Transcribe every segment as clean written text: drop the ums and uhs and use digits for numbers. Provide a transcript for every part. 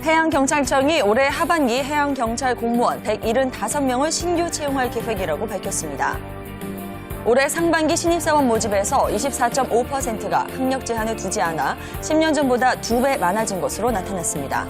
해양경찰청이 올해 하반기 해양경찰 공무원 175명을 신규 채용할 계획이라고 밝혔습니다. 올해 상반기 신입사원 모집에서 24.5%가 학력 제한을 두지 않아 10년 전보다 2배 많아진 것으로 나타났습니다.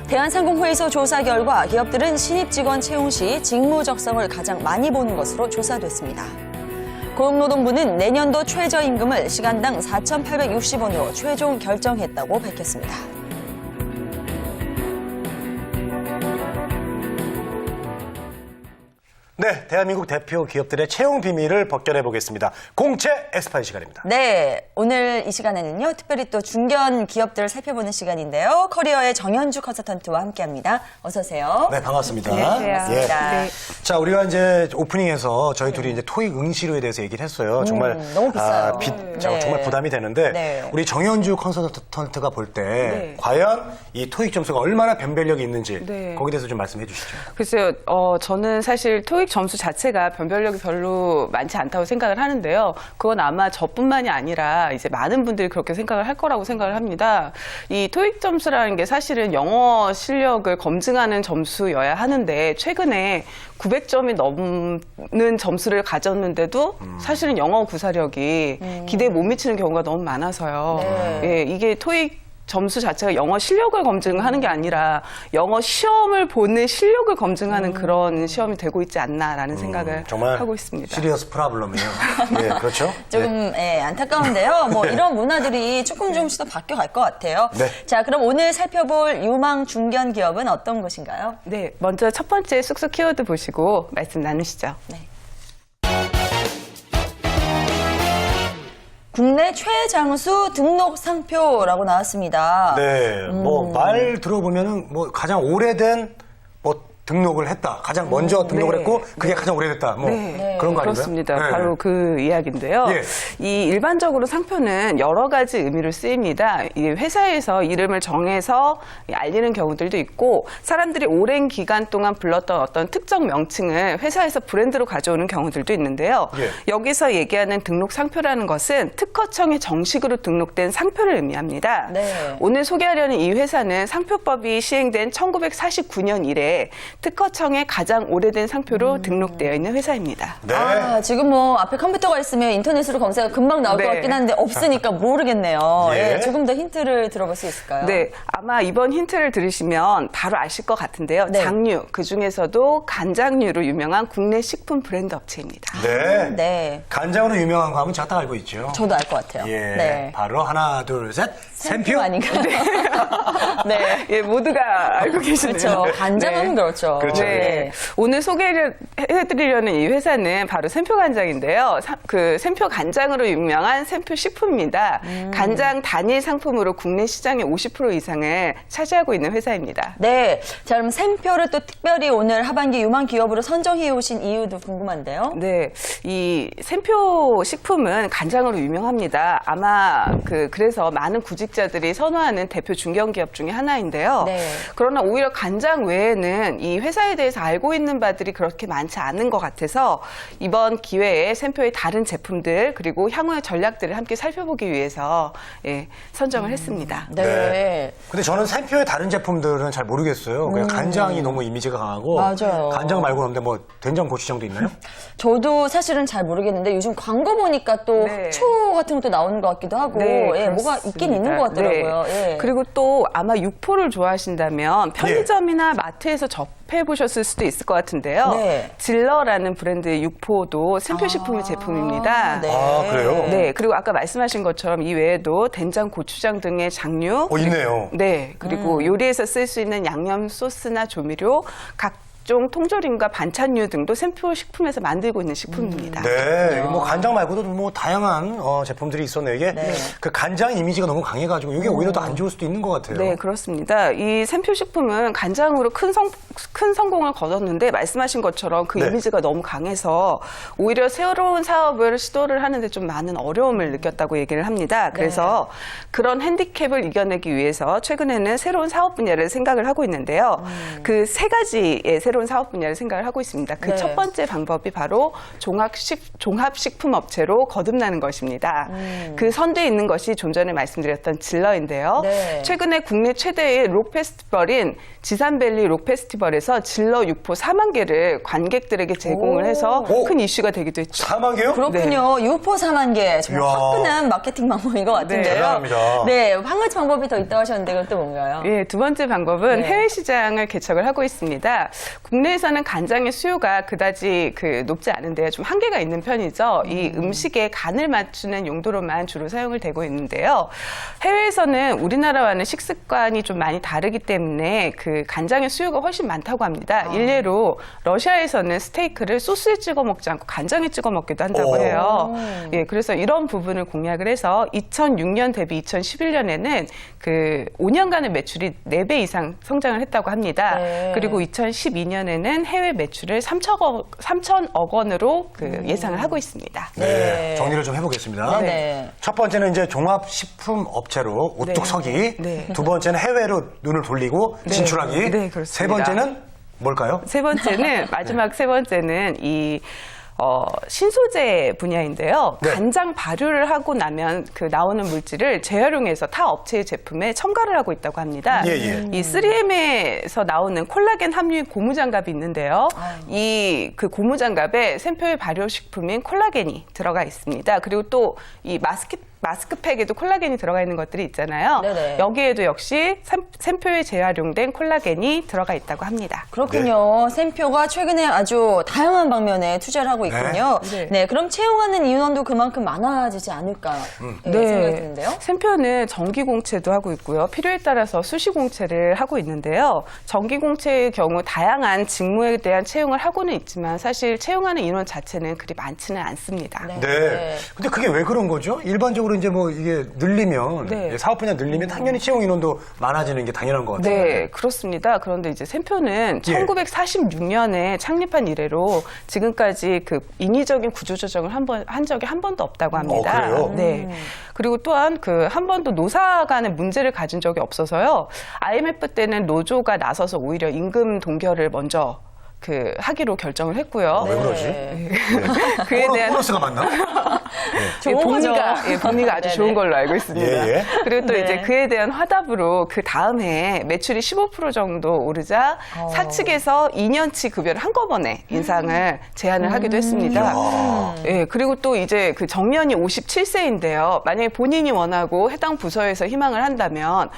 대한상공회의소 조사 결과 기업들은 신입 직원 채용 시 직무 적성을 가장 많이 보는 것으로 조사됐습니다. 고용노동부는 내년도 최저임금을 시간당 4,860원으로 최종 결정했다고 밝혔습니다. 네, 대한민국 대표 기업들의 채용 비밀을 벗겨내 보겠습니다. 공채 엑스파일 시간입니다. 네, 오늘 이 시간에는요, 특별히 또 중견 기업들을 살펴보는 시간인데요. 커리어의 정현주 컨설턴트와 함께합니다. 어서 오세요. 네, 반갑습니다. 네, 반갑습니다. 예. 자, 우리가 이제 오프닝에서 저희 둘이 이제 토익 응시료에 대해서 얘기를 했어요. 정말 너무 비싸요. 네. 네. 정말 부담이 되는데 네. 우리 정현주 컨설턴트가 볼 때 과연 이 토익 점수가 얼마나 변별력이 있는지 거기에 대해서 좀 말씀해 주시죠. 글쎄요, 저는 사실 토익 점수 자체가 변별력이 별로 많지 않다고 생각을 하는데요. 그건 아마 저뿐만이 아니라 이제 많은 분들이 그렇게 생각을 할 거라고 생각을 합니다. 이 토익 점수라는 게 사실은 영어 실력을 검증하는 점수여야 하는데 최근에 900점이 넘는 점수를 가졌는데도 사실은 영어 구사력이 기대에 못 미치는 경우가 너무 많아서요. 예, 이게 토익 점수 자체가 영어 실력을 검증하는 게 아니라 영어 시험을 보는 실력을 검증하는 그런 시험이 되고 있지 않나라는 생각을 정말 하고 있습니다. 시리어스 프로블럼이에요. 네, 그렇죠? 조금 안타까운데요. 뭐 이런 문화들이 조금씩 더 바뀌어갈 것 같아요. 네. 자, 그럼 오늘 살펴볼 유망 중견 기업은 어떤 곳인가요? 네, 먼저 첫 번째 쑥쑥 키워드 보시고 말씀 나누시죠. 네. 국내 최장수 등록 상표라고 나왔습니다. 네, 뭐 말 들어보면은 뭐 가장 오래된 뭐 등록을 했다. 가장 먼저 등록을 했고 그게 가장 오래됐다. 뭐 그런 거 아닌가요? 그렇습니다. 네. 바로 그 이야기인데요. 예. 이 일반적으로 상표는 여러 가지 의미로 쓰입니다. 이 회사에서 이름을 정해서 알리는 경우들도 있고 사람들이 오랜 기간 동안 불렀던 어떤 특정 명칭을 회사에서 브랜드로 가져오는 경우들도 있는데요. 예. 여기서 얘기하는 등록 상표라는 것은 특허청에 정식으로 등록된 상표를 의미합니다. 네. 오늘 소개하려는 이 회사는 상표법이 시행된 1949년 이래 특허청에 가장 오래된 상표로 등록되어 있는 회사입니다. 네. 아, 지금 뭐 앞에 컴퓨터가 있으면 인터넷으로 검색가 금방 나올 것 같긴 한데 없으니까 모르겠네요. 예. 예, 조금 더 힌트를 들어볼 수 있을까요? 네, 아마 이번 힌트를 들으시면 바로 아실 것 같은데요. 네. 장류, 그중에서도 간장류로 유명한 국내 식품 브랜드 업체입니다. 네. 네. 간장으로 유명한 거 하면 제가 다 알고 있죠. 저도 알 것 같아요. 예. 네. 바로 하나, 둘, 셋. 샘표. 아닌가요? 네. 예, 모두가 알고 계시네요. 그렇죠. 간장하면 그렇죠. 그렇죠. 네. 오늘 소개를 해드리려는 이 회사는 바로 샘표 간장인데요. 그 샘표 간장으로 유명한 샘표 식품입니다. 간장 단일 상품으로 국내 시장의 50% 이상을 차지하고 있는 회사입니다. 네. 자, 그럼 샘표를 또 특별히 오늘 하반기 유망 기업으로 선정해 오신 이유도 궁금한데요. 네, 이 샘표 식품은 간장으로 유명합니다. 아마 그래서 많은 구직자들이 선호하는 대표 중견기업 중에 하나인데요. 네. 그러나 오히려 간장 외에는 이 회사에 대해서 알고 있는 바들이 그렇게 많지 않은 것 같아서 이번 기회에 샘표의 다른 제품들 그리고 향후의 전략들을 함께 살펴보기 위해서 선정을 했습니다. 네. 근데 저는 샘표의 다른 제품들은 잘 모르겠어요. 그냥 간장이 너무 이미지가 강하고. 맞아요. 간장 말고 없는데 뭐 된장, 고추장도 있나요? 저도 사실은 잘 모르겠는데 요즘 광고 보니까 또 네. 흑초 같은 것도 나오는 것 같기도 하고 예, 뭐가 있긴 있는 것 같더라고요. 네. 예. 그리고 또 아마 육포를 좋아하신다면 편의점이나 마트에서 접해보셨을 수도 있을 것 같은데요. 네. 질러라는 브랜드의 육포도 샘표 식품의 제품입니다. 네. 아, 그래요? 네, 그리고 아까 말씀하신 것처럼 이 외에도 된장, 고추장 등의 장류, 있네요. 네, 그리고 요리에서 쓸 수 있는 양념 소스나 조미료, 각종 통조림과 반찬류 등도 샘표 식품에서 만들고 있는 식품입니다. 네, 뭐 간장 말고도 뭐 다양한 제품들이 있었네요. 이게 그 간장 이미지가 너무 강해가지고 이게 오히려 더 안 좋을 수도 있는 것 같아요. 네, 그렇습니다. 이 샘표 식품은 간장으로 큰 성공을 거뒀는데 말씀하신 것처럼 그 네. 이미지가 너무 강해서 오히려 새로운 사업을 시도를 하는데 좀 많은 어려움을 느꼈다고 얘기를 합니다. 그래서 그런 핸디캡을 이겨내기 위해서 최근에는 새로운 사업 분야를 생각을 하고 있는데요. 그 세 가지의 새로운 새로운 사업 분야를 생각을 하고 있습니다. 그 네. 첫 번째 방법이 바로 종합식품업체로 거듭나는 것입니다. 그 선두에 있는 것이 좀 전에 말씀드렸던 질러인데요. 네. 최근에 국내 최대의 록 페스티벌인 지산밸리 록 페스티벌에서 질러 육포 4만 개를 관객들에게 제공을 해서 오. 큰 이슈가 되기도 했죠. 4만 개요? 그렇군요. 유포 4만 개. 정말 이야. 화끈한 마케팅 방법인 것 같은데요. 대단합니다. 네, 한 가지 방법이 더 있다고 하셨는데 그건 또 뭔가요? 예, 두 번째 방법은 네. 해외 시장을 개척을 하고 있습니다. 국내에서는 간장의 수요가 그다지 높지 않은데 좀 한계가 있는 편이죠. 이 음식에 간을 맞추는 용도로만 주로 사용을 되고 있는데요. 해외에서는 우리나라와는 식습관이 좀 많이 다르기 때문에 그 간장의 수요가 훨씬 많다고 합니다. 일례로 러시아에서는 스테이크를 소스에 찍어 먹지 않고 간장에 찍어 먹기도 한다고 오. 해요. 예, 그래서 이런 부분을 공략을 해서 2006년 대비 2011년에는 그 5년간의 매출이 4배 이상 성장을 했다고 합니다. 네. 그리고 2012년에는 해외 매출을 3천억 원으로 그 예상을 하고 있습니다. 네. 정리를 좀 해보겠습니다. 네. 첫 번째는 이제 종합식품 업체로 우뚝 네. 서기. 네. 두 번째는 해외로 눈을 돌리고 진출하기. 네, 그렇습니다. 세 번째는 뭘까요? 세 번째는 마지막 세 번째는 이 신소재 분야인데요. 네. 간장 발효를 하고 나면 그 나오는 물질을 재활용해서 타 업체의 제품에 첨가를 하고 있다고 합니다. 예, 예. 이 3M에서 나오는 콜라겐 함유인 고무장갑이 있는데요. 이 그 고무장갑에 샘표의 발효식품인 콜라겐이 들어가 있습니다. 그리고 또 이 마스크팩에도 콜라겐이 들어가 있는 것들이 있잖아요. 네네. 여기에도 역시 샘표에 재활용된 콜라겐이 들어가 있다고 합니다. 그렇군요. 샘표가 최근에 아주 다양한 방면에 투자를 하고 있군요. 네. 네, 그럼 채용하는 인원도 그만큼 많아지지 않을까 생각이 드는데요. 샘표는 정기 공채도 하고 있고요. 필요에 따라서 수시 공채를 하고 있는데요. 정기 공채의 경우 다양한 직무에 대한 채용을 하고는 있지만 사실 채용하는 인원 자체는 그리 많지는 않습니다. 네. 네. 근데 그게 왜 그런 거죠? 일반적으로 이제 뭐 이게 늘리면 네. 사업 분야 늘리면 당연히 채용 인원도 많아지는 게 당연한 것 같아요. 네, 그렇습니다. 그런데 이제 샘표는 예. 1946년에 창립한 이래로 지금까지 그 인위적인 구조조정을 한 적이 한 번도 없다고 합니다. 그래요? 네. 그리고 또한 그 한 번도 노사 간의 문제를 가진 적이 없어서요. IMF 때는 노조가 나서서 오히려 임금 동결을 먼저 그 하기로 결정을 했고요. 왜 그러지? 네. 그에 대한 보너스가 맞나? 좋은 거죠. 복리가 아주 네네. 좋은 걸로 알고 있습니다. 예, 예. 그리고 또 네. 이제 그에 대한 화답으로 그 다음 해에 매출이 15% 정도 오르자 사측에서 2년치 급여를 한꺼번에 인상을 제안을 하기도 했습니다. 예, 그리고 또 이제 그 정년이 57세인데요. 만약에 본인이 원하고 해당 부서에서 희망을 한다면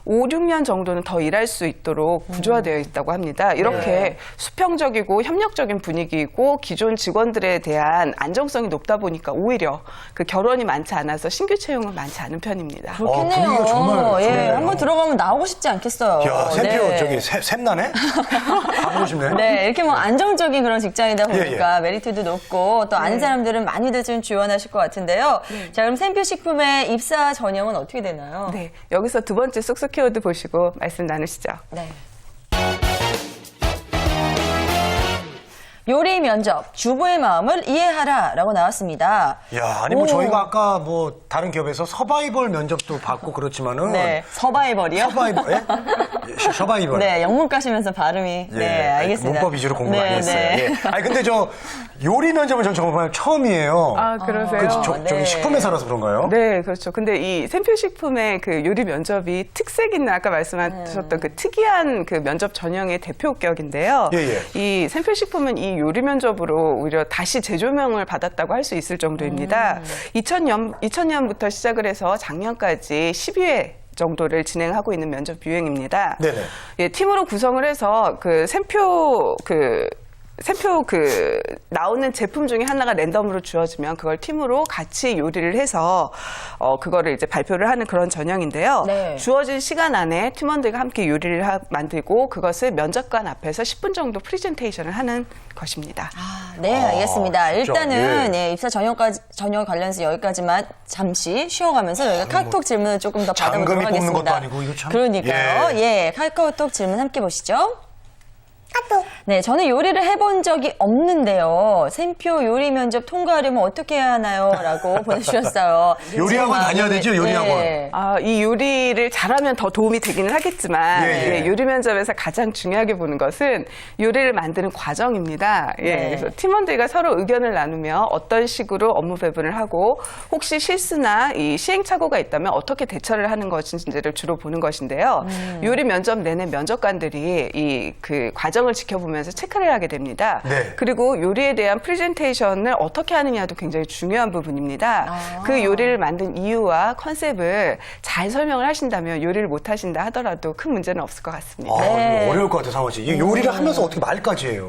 5, 6년 정도는 더 일할 수 있도록 구조화되어 있다고 합니다. 이렇게 네. 수평적이고 협력적인 분위기이고 기존 직원들에 대한 안정성이 높다 보니까 오히려 그 결혼이 많지 않아서 신규 채용은 많지 않은 편입니다. 그렇겠네요. 분위기가 정말 예, 좋네요. 한번 들어가면 나오고 싶지 않겠어요. 야, 샘표 네. 저기 샘나네? 가보고 싶네. 네, 이렇게 뭐 안정적인 그런 직장이다 보니까 예. 메리트도 높고 또 아는 사람들은 많이들 좀 지원하실 것 같은데요. 자, 그럼 샘표 식품의 입사 전형은 어떻게 되나요? 네, 여기서 두 번째 쏙쏙 키워드 보시고 말씀 나누시죠. 네. 요리 면접, 주부의 마음을 이해하라라고 나왔습니다. 야, 아니 뭐 오. 저희가 아까 뭐 다른 기업에서 서바이벌 면접도 받고 그렇지만은 네, 서바이벌이요? 서바이벌, 예? 서바이벌. 네, 영문 가시면서 발음이. 예, 네, 알겠습니다. 문법 위주로 공부 많이 네, 했어요. 네. 예. 아니 근데 저 요리 면접은 전 정말 처음이에요. 아, 그러세요? 그 네. 저기 식품회사라서 그런가요? 네, 그렇죠. 근데 이 샘표식품의 그 요리 면접이 특색 있는 아까 말씀하셨던 그 특이한 그 면접 전형의 대표격인데요. 예, 예. 이 샘표식품은 이 요리 면접으로 오히려 다시 재조명을 받았다고 할 수 있을 정도입니다. 2000년부터 시작을 해서 작년까지 12회 정도를 진행하고 있는 면접 유행입니다. 네네. 예, 팀으로 구성을 해서 그 샘표 나오는 제품 중에 하나가 랜덤으로 주어지면 그걸 팀으로 같이 요리를 해서 그거를 이제 발표를 하는 그런 전형인데요. 네. 주어진 시간 안에 팀원들과 함께 요리를 만들고 그것을 면접관 앞에서 10분 정도 프리젠테이션을 하는 것입니다. 네, 알겠습니다. 진짜, 일단은 예. 예, 입사 전형 관련해서 여기까지만 잠시 쉬어가면서 저희가 카카오톡 질문을 조금 더 장금이 받아보도록 뽑는 하겠습니다. 것도 아니고 이거 참. 그러니까요. 예, 카카오톡 질문 함께 보시죠. 네, 저는 요리를 해본 적이 없는데요. 샘표 요리 면접 통과하려면 어떻게 해야 하나요? 라고 보내주셨어요. 요리학원 다녀야 되죠, 요리학원. 네. 이 요리를 잘하면 더 도움이 되기는 하겠지만 예. 요리 면접에서 가장 중요하게 보는 것은 요리를 만드는 과정입니다. 네. 그래서 팀원들과 서로 의견을 나누며 어떤 식으로 업무 배분을 하고 혹시 실수나 이 시행착오가 있다면 어떻게 대처를 하는 것인지를 주로 보는 것인데요. 요리 면접 내내 면접관들이 이 그 과정을 지켜보면서 체크를 하게 됩니다. 네. 그리고 요리에 대한 프레젠테이션을 어떻게 하느냐도 굉장히 중요한 부분입니다. 그 요리를 만든 이유와 컨셉을 잘 설명을 하신다면 요리를 못 하신다 하더라도 큰 문제는 없을 것 같습니다. 이거 어려울 것 같아요, 상원 씨. 이 요리를 하면서 어떻게 말까지 해요?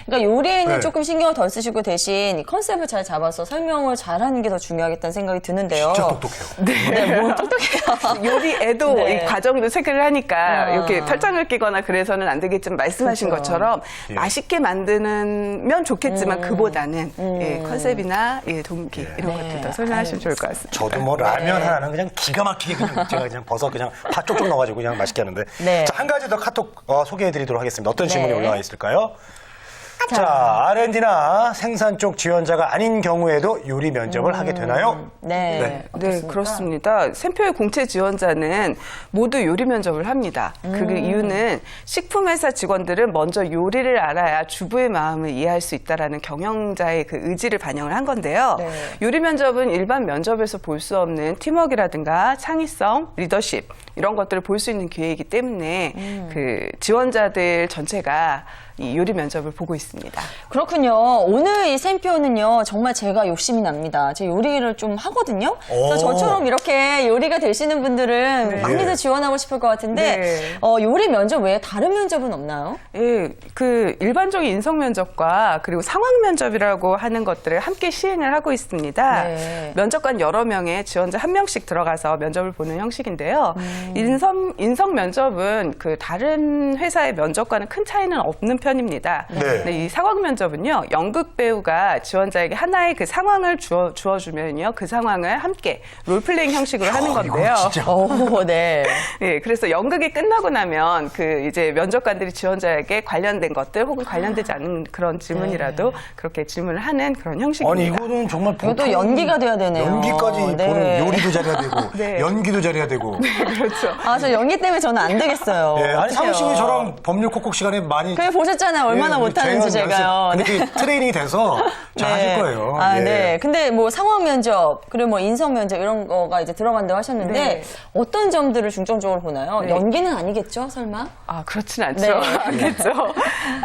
그러니까 요리에는 네. 조금 신경을 덜 쓰시고 대신 이 컨셉을 잘 잡아서 설명을 잘하는 게 더 중요하겠다는 생각이 드는데요. 진짜 똑똑해요. 네, 뭐 똑똑해요. 요리에도 네. 이 과정도 체크를 하니까 이렇게 탈장을 끼거나 그래서는 안 되겠지만 말씀하신 그렇죠. 것처럼 예. 맛있게 만드는 좋겠지만 그보다는 컨셉이나 동기 이런 것들 더 설명하시면 좋을 것 같습니다. 저도 뭐 라면 하나는 그냥 기가 막히게 그냥 제가 그냥 버섯 그냥 파 쪽쪽 넣어가지고 그냥 맛있게 하는데. 네. 자, 한 가지 더 카톡 소개해드리도록 하겠습니다. 어떤 네. 질문이 올라와 있을까요? 자, R&D나 생산 쪽 지원자가 아닌 경우에도 요리 면접을 하게 되나요? 네. 네, 그렇습니다. 샘표의 공채 지원자는 모두 요리 면접을 합니다. 그 이유는 식품회사 직원들은 먼저 요리를 알아야 주부의 마음을 이해할 수 있다라는 경영자의 그 의지를 반영을 한 건데요. 네. 요리 면접은 일반 면접에서 볼 수 없는 팀워크라든가 창의성, 리더십 이런 것들을 볼 수 있는 기회이기 때문에 그 지원자들 전체가 이 요리 면접을 보고 있습니다. 그렇군요. 오늘 이 샘표는요, 정말 제가 욕심이 납니다. 제 요리를 좀 하거든요. 그래서 저처럼 이렇게 요리가 되시는 분들은 많이들 지원하고 싶을 것 같은데, 네. 요리 면접 외에 다른 면접은 없나요? 예, 그 일반적인 인성 면접과 그리고 상황 면접이라고 하는 것들을 함께 시행을 하고 있습니다. 네. 면접관 여러 명의 지원자 한 명씩 들어가서 면접을 보는 형식인데요. 인성 면접은 그 다른 회사의 면접과는 큰 차이는 없는 편입니다. 네. 근데 이 상황 면접은요, 연극 배우가 지원자에게 하나의 그 상황을 주어주면요, 그 상황을 함께 롤플레잉 형식으로 하는 건데요. 이거 진짜. 오, 네. 예, 그래서 연극이 끝나고 나면 그 이제 면접관들이 지원자에게 관련된 것들 혹은 관련되지 않은 그런 질문이라도 그렇게 질문을 하는 그런 형식입니다. 아니, 이거는 정말 이것도 보통 연기가 돼야 되네요. 연기까지 네. 보는 요리도 잘해야 되고 네. 연기도 잘해야 되고. 그렇죠. 아, 저 연기 때문에 저는 안 되겠어요. 예, 아니 상훈 씨는 어떡해요. 저랑 법률 콕콕 시간에 많이 그래 보셨잖아요. 얼마나 예, 못하는지 재연 제가요. 연습, 근데 트레이닝이 돼서 잘하실 거예요. 아, 예. 네. 근데 뭐 상황 면접, 그리고 뭐 인성 면접 이런 거가 이제 들어간다고 하셨는데 네. 어떤 점들을 중점적으로 보나요? 네. 연기는 아니겠죠, 설마? 아, 그렇진 않죠. 네. 아니겠죠.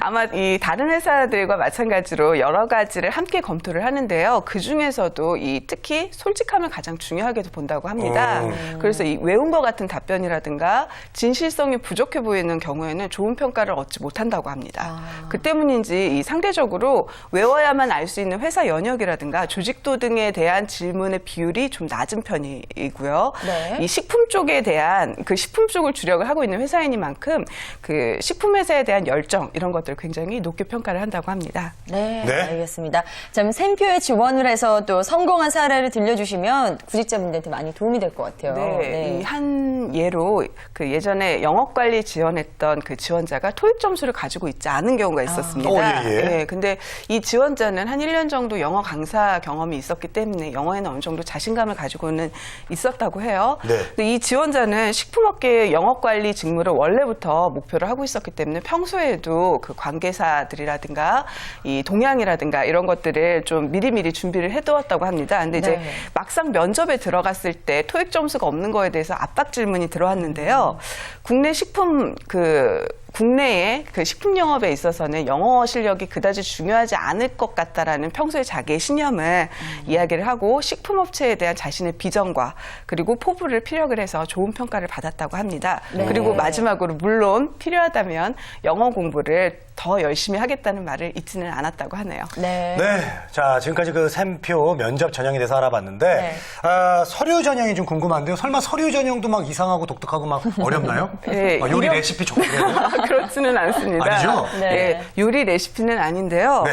아마 이 다른 회사들과 마찬가지로 여러 가지를 함께 검토를 하는데요. 그 중에서도 이 특히 솔직함을 가장 중요하게 본다고 합니다. 그래서 이 외운 것 같은 답변이라든가 진실성이 부족해 보이는 경우에는 좋은 평가를 얻지 못한다고 합니다. 그 때문인지 이 상대적으로 외워야만 알 수 있는 회사 연역이라든가 조직도 등에 대한 질문의 비율이 좀 낮은 편이고요. 네. 이 식품 쪽에 대한 그 식품 쪽을 주력을 하고 있는 회사이니만큼 그 식품 회사에 대한 열정 이런 것들을 굉장히 높게 평가를 한다고 합니다. 네, 네. 알겠습니다. 자, 샘표에 지원을 해서 또 성공한 사례를 들려주시면 구직자분들한테 많이 도움이 될 것 같아요. 네, 이 한 예로 그 예전에 영업관리 지원했던 그 지원자가 토익 점수를 가지고 있지 않은 경우가 있었습니다. 예. 네, 근데 이 지원자는 한 1년 정도 영어 강사 경험이 있었기 때문에 영어에는 어느 정도 자신감을 가지고는 있었다고 해요. 네. 근데 이 지원자는 식품업계의 영업관리 직무를 원래부터 목표를 하고 있었기 때문에 평소에도 그 관계사들이라든가 이 동향이라든가 이런 것들을 좀 미리미리 준비를 해두었다고 합니다. 근데 이제 네. 막상 면접에 들어갔을 때 토익 점수가 없는 거에 대해서 압박 질문이 들어왔는데요. 국내의 그 식품 영업에 있어서는 영어 실력이 그다지 중요하지 않을 것 같다라는 평소에 자기의 신념을 이야기를 하고 식품업체에 대한 자신의 비전과 그리고 포부를 피력을 해서 좋은 평가를 받았다고 합니다. 네. 그리고 마지막으로 물론 필요하다면 영어 공부를 더 열심히 하겠다는 말을 잊지는 않았다고 하네요. 네. 네, 자 지금까지 그 샘표 면접 전형에 대해서 알아봤는데 네. 서류 전형이 좀 궁금한데요. 설마 서류 전형도 막 이상하고 독특하고 막 어렵나요? 네, 요리 이런- 레시피 좋고 그래요? 그렇지는 않습니다. 아니죠? 네. 네, 요리 레시피는 아닌데요. 네.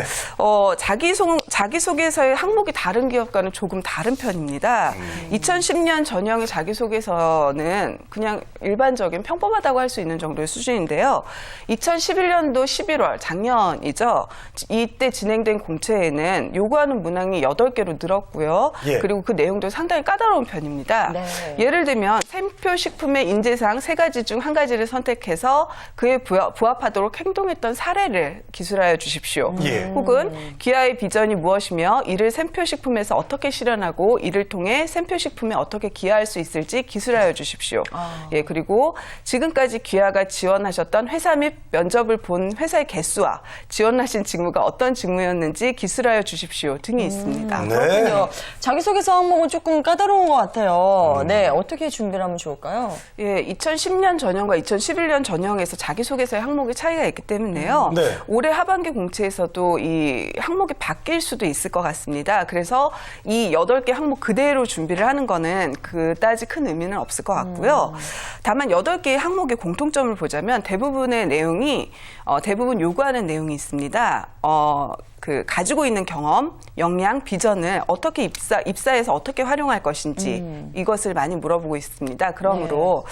자기소개서의 항목이 다른 기업과는 조금 다른 편입니다. 2010년 전형의 자기소개서는 그냥 일반적인 평범하다고 할 수 있는 정도의 수준인데요. 2011년도 12월 11월 작년이죠. 이때 진행된 공채에는 요구하는 문항이 8개로 늘었고요. 예. 그리고 그 내용도 상당히 까다로운 편입니다. 네. 예를 들면 샘표 식품의 인재상 3가지 중 1가지를 선택해서 그에 부합하도록 행동했던 사례를 기술하여 주십시오. 예. 혹은 기아의 비전이 무엇이며 이를 샘표 식품에서 어떻게 실현하고 이를 통해 샘표 식품에 어떻게 기여할 수 있을지 기술하여 주십시오. 예, 그리고 지금까지 기아가 지원하셨던 회사 및 면접을 본 회사의 개수와 지원하신 직무가 어떤 직무였는지 기술하여 주십시오 등이 있습니다. 네. 그렇군요. 자기소개서 항목은 조금 까다로운 것 같아요. 네, 어떻게 준비를 하면 좋을까요? 예, 2010년 전형과 2011년 전형에서 자기소개서의 항목의 차이가 있기 때문에요. 네. 올해 하반기 공채에서도 이 항목이 바뀔 수도 있을 것 같습니다. 그래서 이 8개 항목 그대로 준비를 하는 거는 그다지 큰 의미는 없을 것 같고요. 다만 8개의 항목의 공통점을 보자면 대부분의 내용이 대부분 요구하는 내용이 있습니다. 가지고 있는 경험, 역량, 비전을 어떻게 입사해서 어떻게 활용할 것인지 이것을 많이 물어보고 있습니다. 그러므로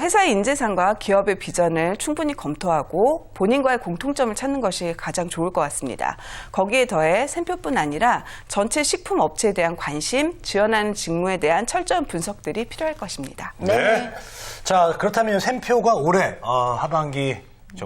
회사의 인재상과 기업의 비전을 충분히 검토하고 본인과의 공통점을 찾는 것이 가장 좋을 것 같습니다. 거기에 더해 샘표뿐 아니라 전체 식품 업체에 대한 관심, 지원하는 직무에 대한 철저한 분석들이 필요할 것입니다. 네. 자, 그렇다면 샘표가 올해 하반기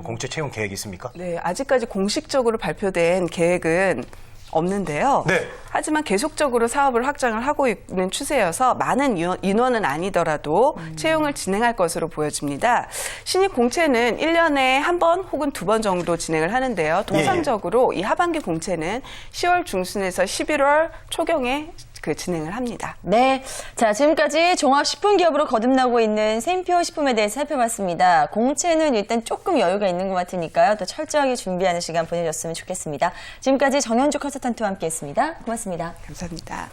공채 채용 계획이 있습니까? 네, 아직까지 공식적으로 발표된 계획은 없는데요. 네. 하지만 계속적으로 사업을 확장을 하고 있는 추세여서 많은 인원은 아니더라도 채용을 진행할 것으로 보여집니다. 신입 공채는 1년에 한 번 혹은 2번 정도 진행을 하는데요. 통상적으로 이 하반기 공채는 10월 중순에서 11월 초경에 진행을 합니다. 네. 자, 지금까지 종합식품기업으로 거듭나고 있는 샘표 식품에 대해 살펴봤습니다. 공채는 일단 조금 여유가 있는 것 같으니까요. 더 철저하게 준비하는 시간 보내줬으면 좋겠습니다. 지금까지 정현주 컨설턴트와 함께했습니다. 고맙습니다. 감사합니다.